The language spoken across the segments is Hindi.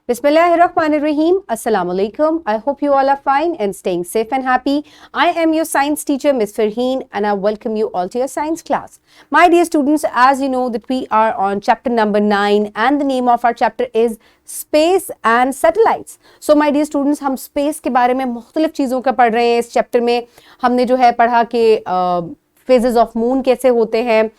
Bismillahirrahmanirrahim. Assalamu alaikum. I hope you all are fine and staying safe and happy. I am your science teacher, Miss Farheen, and I welcome you all to your science class. My dear students, as you know that we are on chapter number 9 and the name of our chapter is Space and Satellites. So my dear students, हम space के बारे में मुख्तलिफ चीज़ों का पढ़ रहे हैं. इस चैप्टर में हमने जो है पढ़ा कि फेजेस ऑफ मून कैसे होते हैं,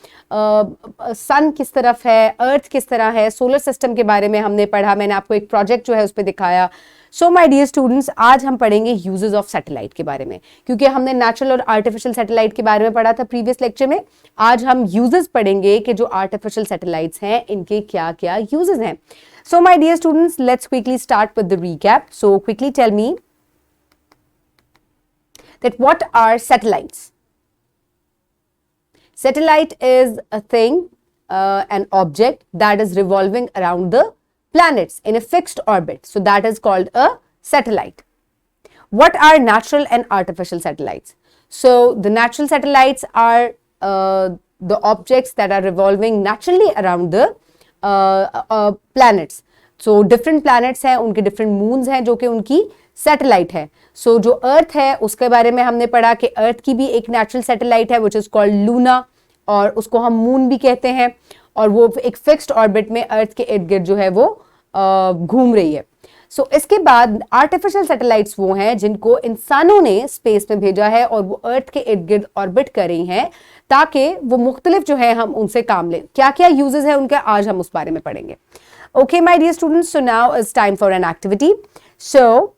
सन किस तरफ है, अर्थ किस तरह है, सोलर सिस्टम के बारे में हमने पढ़ा. मैंने आपको एक प्रोजेक्ट जो है उस पर दिखाया. सो माय डियर स्टूडेंट्स, आज हम पढ़ेंगे यूजेस ऑफ सैटेलाइट के बारे में, क्योंकि हमने नेचुरल और आर्टिफिशियल सैटेलाइट के बारे में पढ़ा था प्रीवियस लेक्चर में. आज हम यूजेस पढ़ेंगे कि जो आर्टिफिशियल सैटेलाइट्स हैं इनके क्या क्या यूजेस हैं. So my dear students, let's quickly start with the recap. So quickly tell me that what are satellites. Satellite is a thing, an object that is revolving around the planets in a fixed orbit. So that is called a satellite. What are natural and artificial satellites? So the natural satellites are the objects that are revolving naturally around the planets. So different planets हैं, उनके different moons हैं जो कि उनकी सैटेलाइट है. सो जो अर्थ है उसके बारे में हमने पढ़ा कि अर्थ की भी एक नेचुरल सैटेलाइट है विच इज कॉल्ड लूना, और उसको हम मून भी कहते हैं, और वो एक फिक्स्ड ऑर्बिट में अर्थ के इर्द गिर्द जो है वो घूम रही है. सो इसके बाद आर्टिफिशियल सैटेलाइट्स वो हैं जिनको इंसानों ने स्पेस में भेजा है और वो अर्थ के इर्द गिर्द ऑर्बिट कर रही हैं ताकि वो मुख्तलिफ जो है हम उनसे काम लें. क्या क्या यूजेस है उनके आज हम उस बारे में पढ़ेंगे. Okay my dear students, so now is time for an activity. So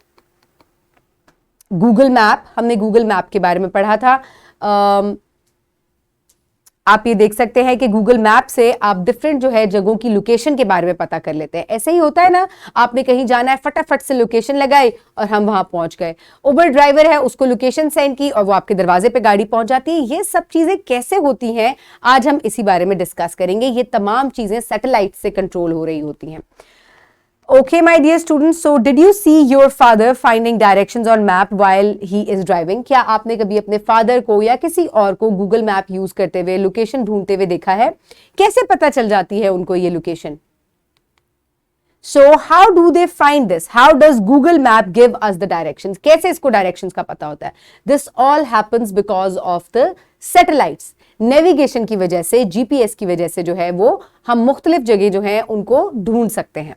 Google map, हमने गूगल मैप के बारे में पढ़ा था. आप ये देख सकते हैं कि गूगल मैप से आप डिफरेंट जो है जगहों की लोकेशन के बारे में पता कर लेते हैं. ऐसे ही होता है ना, आपने कहीं जाना है, फटाफट से लोकेशन लगाई और हम वहां पहुंच गए. उबर ड्राइवर है, उसको लोकेशन सेंड की और वो आपके दरवाजे पे गाड़ी पहुंच जाती है. ये सब चीजें कैसे होती हैं आज हम इसी बारे में डिस्कस करेंगे. ये तमाम चीजें सैटेलाइट से कंट्रोल हो रही होती हैं. Okay, my dear students, so did you see your father finding directions on map while he is driving? क्या आपने कभी अपने फादर को या किसी और को गूगल मैप यूज करते हुए लोकेशन ढूंढते हुए देखा है? कैसे पता चल जाती है उनको ये location? So how do they find this? How does Google Map give us the directions? कैसे इसको directions का पता होता है? This all happens because of the satellites. Navigation की वजह से, GPS की वजह से जो है वो हम मुख्तलिफ जगह जो है उनको ढूंढ सकते हैं.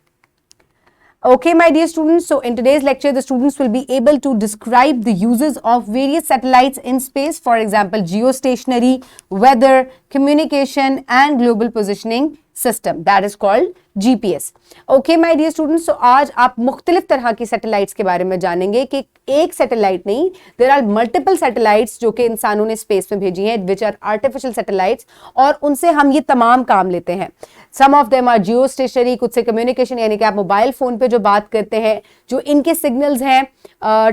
Okay, my dear students, so in today's lecture, the students will be able to describe the uses of various satellites in space, for example, geostationary, weather, communication, and global positioning system. That is called GPS. Okay, my dear students, so आज आप मुख्तलिफ तरह की सैटेलाइट्स के बारे में जानेंगे कि एक सैटेलाइट नहीं, there are multiple satellites जो कि इंसानों ने स्पेस में भेजी हैं, which are artificial satellites, और उनसे हम ये तमाम काम लेते हैं. Some of them are geostationary, कुछ से communication, यानी कि आप मोबाइल फोन पे जो बात करते हैं, जो इनके सिग्नल्स हैं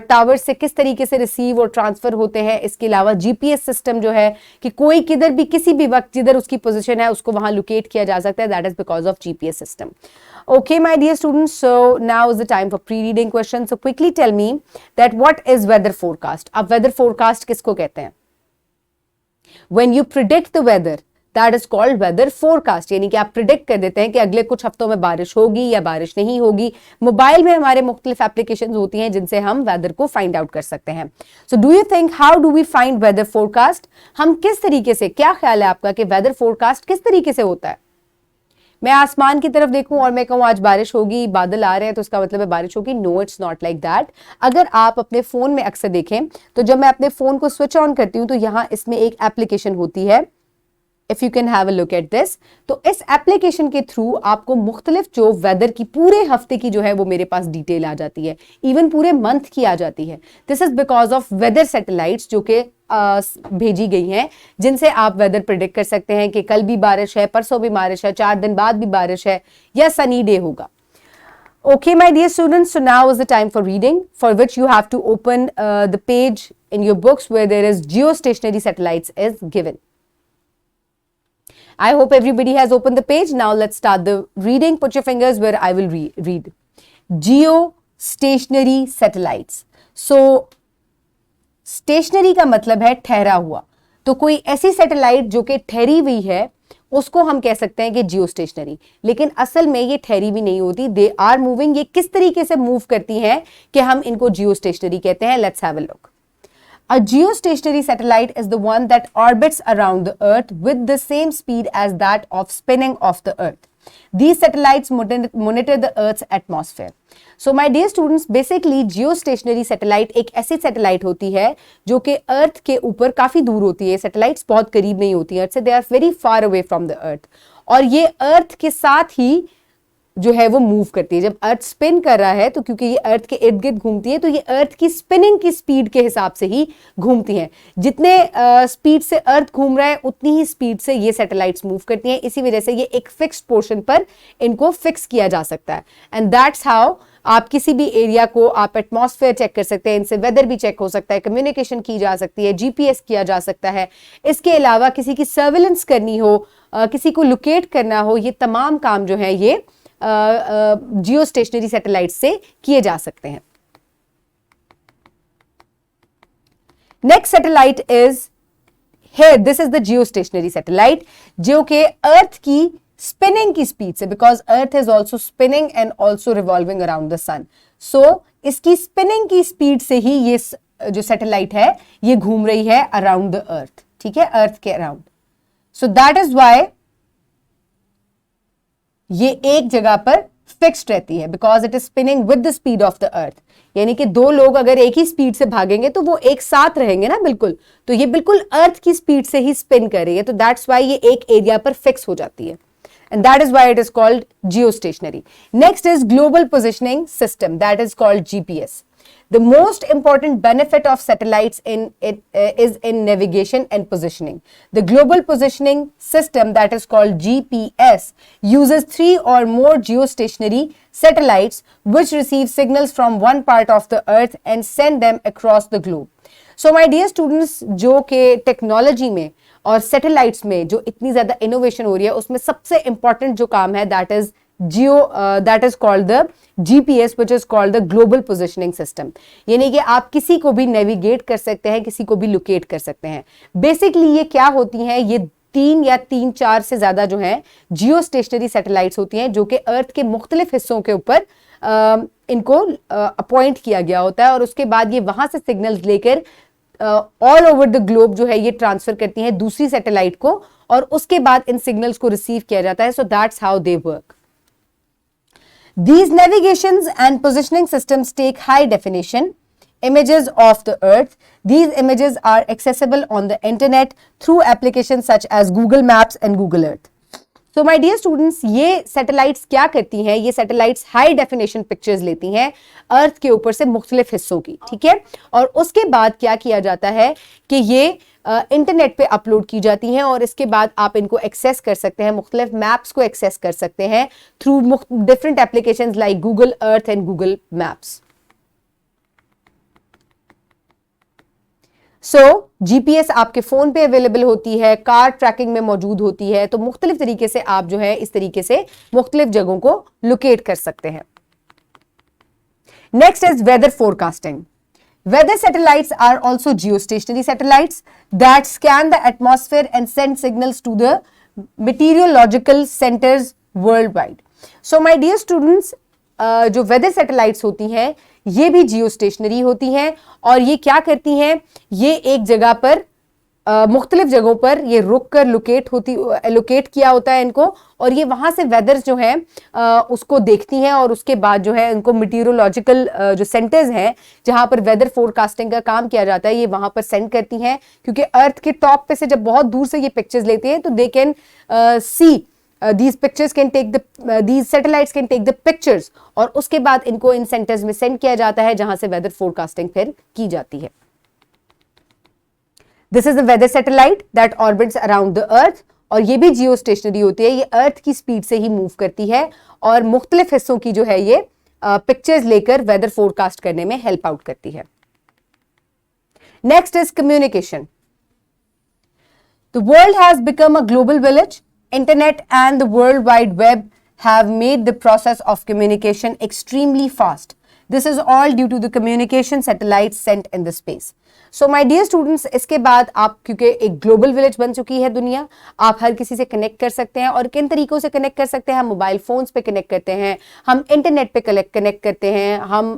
टावर से किस तरीके से रिसीव और ट्रांसफर होते हैं. इसके अलावा GPS सिस्टम जो है कि कोई किधर भी किसी भी वक्त जिधर उसकी पोजीशन है उसको वहां लोकेट किया जा सकता है. That is because of GPS system. Okay, my dear students, so now is the time for pre-reading questions. So quickly tell me that what is weather forecast? अब weather forecast किसको कहते हैं? When you predict the weather, that is called weather forecast. यानी कि आप predict कर देते हैं कि अगले कुछ हफ्तों में बारिश होगी या बारिश नहीं होगी. मोबाइल में हमारे मुख्तलिफ एप्लीकेशंस होती हैं जिनसे हम वेदर को फाइंड आउट कर सकते हैं. So do you think how do we find weather forecast? हम किस तरीके से, क्या ख्याल है आपका कि weather forecast किस तरीके से होता है? मैं आसमान की तरफ देखूं और मैं कहूं आज बारिश होगी, बादल आ रहे हैं तो इसका मतलब है बारिश होगी. No, it's not like that. अगर आप अपने फोन में अक्सर देखें तो जब मैं अपने फोन को स्विच ऑन करती हूं तो यहां इसमें एक एप्लीकेशन होती है. If you can have a look at this, तो इस एप्लीकेशन के थ्रू आपको मुख्तलिफ जो वेदर की पूरे हफ्ते की जो है वो मेरे पास डिटेल आ जाती है, इवन पूरे मंथ की आ जाती है. This is because of weather satellites जो कि भेजी गई हैं जिनसे आप वेदर प्रिडिक्ट कर सकते हैं कि कल भी बारिश है, परसों भी बारिश है, 4 दिन बाद भी बारिश है या सनी डे होगा. Okay, my dear students, so now is the time for reading, for which you have to open the page in your books where there is geostationary satellites is given. I hope everybody has opened the page. Now let's start the reading. Put your fingers where I will read. Geostationary satellites. So, stationary का मतलब है ठहरा हुआ. तो कोई ऐसी सैटेलाइट जो कि ठहरी हुई है उसको हम कह सकते हैं कि जियो स्टेशनरी। लेकिन असल में ये ठहरी भी नहीं होती, दे आर मूविंग। ये किस तरीके से मूव करती हैं कि हम इनको जियो स्टेशनरी कहते हैं। Let's have a look. A geostationary satellite is the one that orbits around the Earth with the same speed as that of spinning of the Earth. These satellites monitor the Earth's atmosphere. So my dear students, basically geostationary satellite एक ऐसी satellite होती है जो कि अर्थ के ऊपर काफी दूर होती है। सैटेलाइट्स बहुत करीब नहीं होती है अर्थ से, they are very far away from the earth, और ये अर्थ के साथ ही जो है वो मूव करती है। जब अर्थ स्पिन कर रहा है तो क्योंकि ये अर्थ के इर्द गिर्द घूमती है तो ये अर्थ की स्पिनिंग की स्पीड के हिसाब से ही घूमती हैं। जितने स्पीड से अर्थ घूम रहा है उतनी ही स्पीड से ये सैटेलाइट्स मूव करती हैं। इसी वजह से ये एक फिक्स्ड पोर्शन पर इनको फिक्स किया जा सकता है। एंड दैट्स हाउ आप किसी भी एरिया को आप एटमॉस्फेयर चेक कर सकते हैं, इनसे वेदर भी चेक हो सकता है, कम्युनिकेशन की जा सकती है, जीपीएस किया जा सकता है। इसके अलावा किसी की सर्विलेंस करनी हो, किसी को लोकेट करना हो, ये तमाम काम जो है ये जियो स्टेशनरी सैटेलाइट से किए जा सकते हैं। Next satellite is here, this is the geostationary satellite जो कि अर्थ की स्पिनिंग की स्पीड से, because earth is also spinning and also revolving around the sun, so इसकी स्पिनिंग की स्पीड से ही ये जो सैटेलाइट है ये घूम रही है अराउंड द अर्थ। ठीक है, अर्थ के around. So that is why ये एक जगह पर फिक्स्ड रहती है, because it is spinning with the speed of the earth. यानी कि दो लोग अगर एक ही स्पीड से भागेंगे तो वो एक साथ रहेंगे ना, बिल्कुल। तो ये बिल्कुल अर्थ की स्पीड से ही स्पिन कर रही है, तो दैट्स वाई ये एक एरिया पर फिक्स हो जाती है, and that is why it is called geostationary. Next is global positioning system, that is called GPS. The most important benefit of satellites is in navigation and positioning. The global positioning system, that is called GPS, uses 3 or more geostationary satellites which receive signals from one part of the earth and send them across the globe. So my dear students, जो कि टेक्नोलॉजी में और सैटेलाइट्स में जो इतनी ज्यादा इनोवेशन हो रही है उसमें सबसे इंपॉर्टेंट जो काम है that is called the GPS, which is called the global positioning system. यानी कि आप किसी को भी नेविगेट कर सकते हैं, किसी को भी लोकेट कर सकते हैं। बेसिकली ये क्या होती हैं, ये 3 या 4 से ज्यादा जो है जियो स्टेशनरी सैटेलाइट्स होती हैं जो कि अर्थ के मुख्तलिफ हिस्सों के ऊपर इनको अपॉइंट किया गया होता है, और उसके बाद ये वहां से सिग्नल्स लेकर ऑल ओवर द ग्लोब जो है ये ट्रांसफर करती हैं दूसरी सैटेलाइट को, और उसके बाद इन सिग्नल्स को रिसीव किया जाता है। So that's how they work. These navigations and positioning systems take high definition images of the earth. These images are accessible on the internet through applications such as Google Maps and Google Earth. So my dear students, ये सैटेलाइट्स क्या करती हैं, ये सैटेलाइट्स हाई डेफिनेशन पिक्चर्स लेती हैं अर्थ के ऊपर से मुख्तलिफ हिस्सों की। ठीक है, और उसके बाद क्या किया जाता है कि ये इंटरनेट पे अपलोड की जाती हैं, और इसके बाद आप इनको एक्सेस कर सकते हैं, मुख्तलिफ मैप्स को एक्सेस कर सकते हैं through different applications like Google earth and Google maps. So GPS आपके फोन पे अवेलेबल होती है, कार ट्रैकिंग में मौजूद होती है, तो मुख्तलिफ तरीके से आप जो है इस तरीके से मुख्तलिफ जगहों को लोकेट कर सकते हैं। Next is whether forecasting. Weather satellites are also geostationary satellites that scan the atmosphere and send signals to the meteorological centers worldwide. So my dear students, जो weather satellites होती हैं ये भी geostationary होती हैं, और ये क्या करती हैं, ये एक जगह पर मुख्तलिफ जगहों पर ये रुक कर लोकेट किया होता है इनको, और ये वहां से वेदर्स जो है उसको देखती हैं, और उसके बाद जो है इनको मीटीरियोलॉजिकल जो सेंटर्स हैं जहां पर वेदर फोरकास्टिंग का काम किया जाता है ये वहां पर सेंड करती हैं, क्योंकि अर्थ के टॉप पे से जब बहुत दूर से ये पिक्चर्स लेते हैं तो they can see these pictures can take the these satellites can take the pictures, और उसके बाद इनको इन सेंटर्स में सेंड किया जाता है जहां से वेदर फोरकास्टिंग फिर की जाती है। This is the weather satellite that orbits around the earth, और ये भी जियो स्टेशनरी होती है, ये अर्थ की स्पीड से ही मूव करती है और मुख्तलिफ हिस्सों की जो है ये पिक्चर्स लेकर वेदर फोरकास्ट करने में हेल्प आउट करती है। Next is communication. The world has become a global village. Internet and the World Wide Web have made the process of communication extremely fast. This is all due to the communication satellites sent in the space. So my dear students, इसके बाद आप, क्योंकि एक ग्लोबल विलेज बन चुकी है दुनिया, आप हर किसी से कनेक्ट कर सकते हैं। और किन तरीकों से कनेक्ट कर सकते हैं? हम मोबाइल फोन्स पे कनेक्ट करते हैं, हम इंटरनेट पे कनेक्ट करते हैं, हम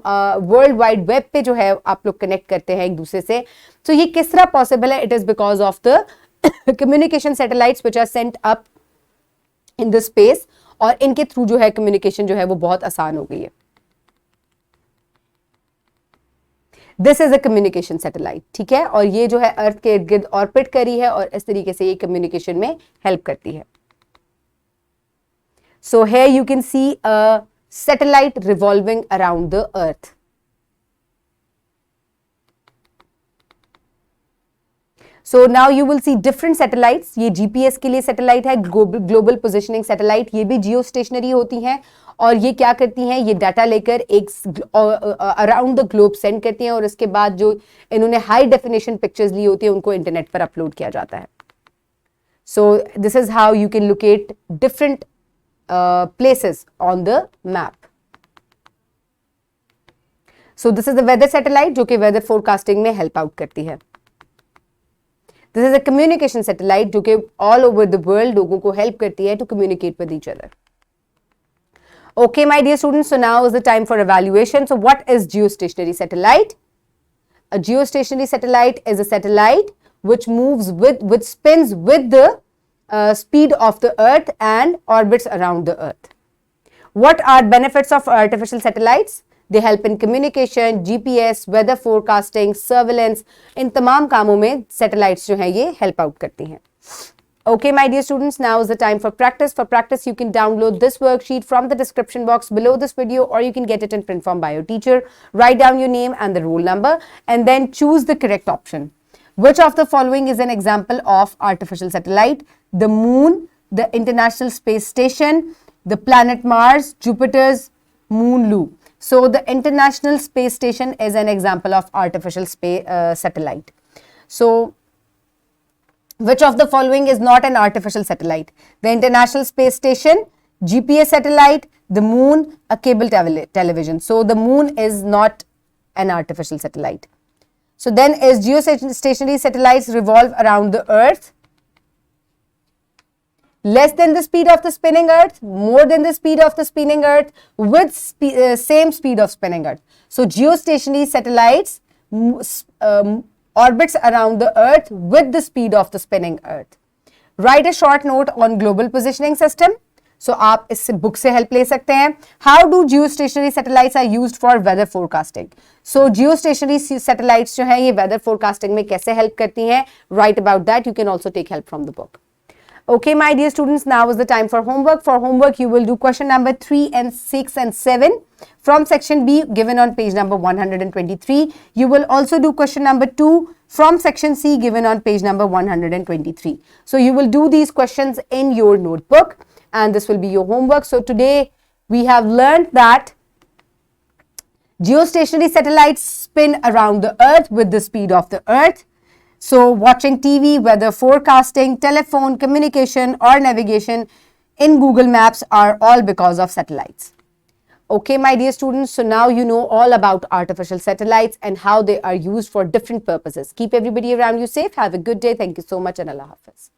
वर्ल्ड वाइड वेब पे जो है आप लोग कनेक्ट करते हैं एक दूसरे से। तो ये किस तरह पॉसिबल है? It is because of the communication satellites which are sent up in the space, और इनके थ्रू जो है कम्युनिकेशन जो है वो बहुत आसान हो गई है। This is a communication satellite, ठीक है, और ये जो है अर्थ के इर्द गिर्द ऑर्बिट करी है और इस तरीके से ये कम्युनिकेशन में हेल्प करती है। So here you can see a satellite revolving around the earth. So now you will see different satellites. ये जीपीएस के लिए सैटेलाइट है, ग्लोबल पोजिशनिंग सैटेलाइट। ये भी जियो स्टेशनरी होती हैं और ये क्या करती हैं? ये डाटा लेकर एक अराउंड द ग्लोब सेंड करती हैं और उसके बाद जो इन्होंने हाई डेफिनेशन पिक्चर्स ली होती है उनको इंटरनेट पर अपलोड किया जाता है। So this is how you can locate different places on the map. So this is the weather satellite जो कि वेदर फोरकास्टिंग में हेल्प आउट करती है। This is a communication satellite जो कि ऑल ओवर द वर्ल्ड लोगों को हेल्प करती है to communicate with each other. Okay, my dear students, so now is the time for evaluation. So what is geostationary satellite? A geostationary satellite is a satellite which spins with the speed of the earth and orbits around the earth. What are benefits of artificial satellites? They help in communication, GPS, weather forecasting, surveillance. इन तमाम कामों में satellites जो हैं ये help out करती हैं। Okay, my dear students, now is the time for practice. For practice, you can download this worksheet from the description box below this video, or you can get it in print form by your teacher. Write down your name and the roll number and then choose the correct option. Which of the following is an example of artificial satellite? The moon, the International Space Station, the planet Mars, Jupiter's moon Lu. So the International Space Station is an example of artificial satellite. So which of the following is not an artificial satellite? The International Space Station, GPS satellite, the moon, a cable television. So the moon is not an artificial satellite. So then, is geostationary satellites revolve around the earth? Less than the speed of the spinning earth, more than the speed of the spinning earth, with same speed of spinning earth. So geostationary satellites orbits around the earth with the speed of the spinning earth. Write a short note on global positioning system. So आप इस बुक से हेल्प ले सकते हैं। How do geostationary satellites are used for weather forecasting? So geostationary satellites जो हैं ये weather forecasting में कैसे हेल्प करती हैं? Write about that. You can also take help from the book. Okay, my dear students, now is the time for homework. For homework, you will do question number 3 and 6 and 7 from section B given on page number 123. You will also do question number 2 from section C given on page number 123. So you will do these questions in your notebook and this will be your homework. So today we have learned that geostationary satellites spin around the earth with the speed of the earth. So watching TV, weather forecasting, telephone, communication or navigation in Google Maps are all because of satellites. Okay, my dear students, so now you know all about artificial satellites and how they are used for different purposes. Keep everybody around you safe. Have a good day. Thank you so much and Allah Hafiz.